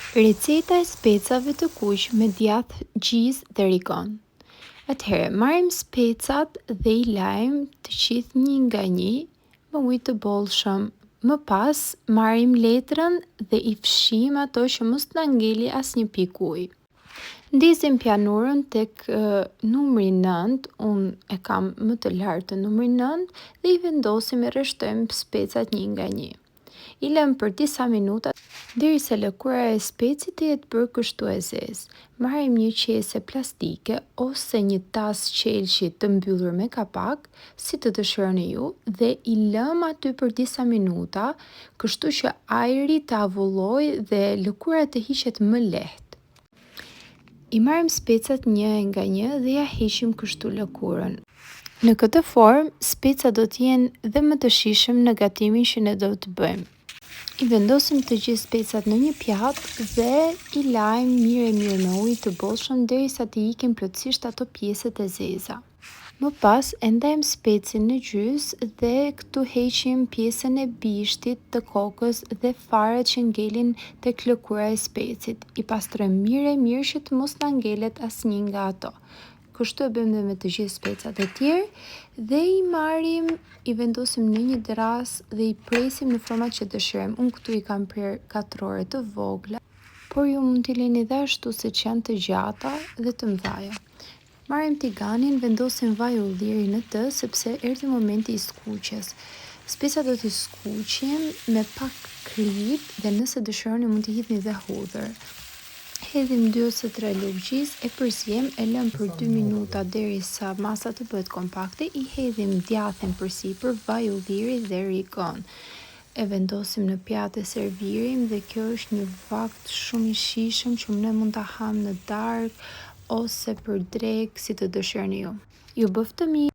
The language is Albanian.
Receta e specave të kuq me djathë, gjizë dhe rigon. Atëherë, marrim specat dhe I lajm të gjithë një nga një me ujë të bollshëm. Më pas, marrim letrën dhe I fshijmë ato që mos na ngeli asnjë pikë ujë. Ndizim pianurën tek numri 9, unë e kam më të lartë numri 9 dhe I vendosim e rreshtojmë specat një nga një. I lëm për disa minuta derisa lëkura e specit të jetë bërë kështu e zezë. Marrim një qese plastike ose një tas qelshi të mbyllur me kapak, si të dëshironi ju, dhe I lëm aty për disa minuta, kështu që ajri të avullojë dhe lëkura të hiqet më lehtë. I marrim specat një nga një dhe ja heqim kështu lëkurën. Në këtë formë, specat do të jenë dhe më të shijshëm në gatimin që ne do të bëjmë. I vendosim të gjithë specat në një pjatë dhe I lajm mirë me ujë të bollshëm derisa të ikin plotësisht ato pjesët e zeza. Më pas e ndajmë specin në gjysë dhe këtu heqim pjesën e bishtit, të kokës dhe faret që ngelin tek lëkura e specit. I pastrojmë mirë që të mos na ngelet asnjë nga ato. Kështu e bëjmë dhe me të gjithë specat e tjerë dhe I marrim, I vendosim në një dras dhe I presim në format që dëshirojmë. Unë këtu I kam prerë katrore të vogla, por ju mund t'i lini dhe ashtu siç janë të gjata dhe të mëdhaja. Marrim tiganin, vendosim vaj ulliri në të sepse erdhi momenti I skuqjes. Specat do t'i skuqim me pak kripë dhe nëse dëshironi mund t'i hidhni dhe hudhër. Hedhim 2 ose 3 lugë gjizë, e përzijem, e lëm për 2 minuta derisa masa të bëhet kompakte, I hedhim djathin përsipër, vaj ulliri dhe rigon. E vendosim në pjatë e servirim dhe kjo është një vakt shumë I shijshëm që ne mund ta ham në darkë ose për drekë si të dëshironi ju. Ju bëftë mirë!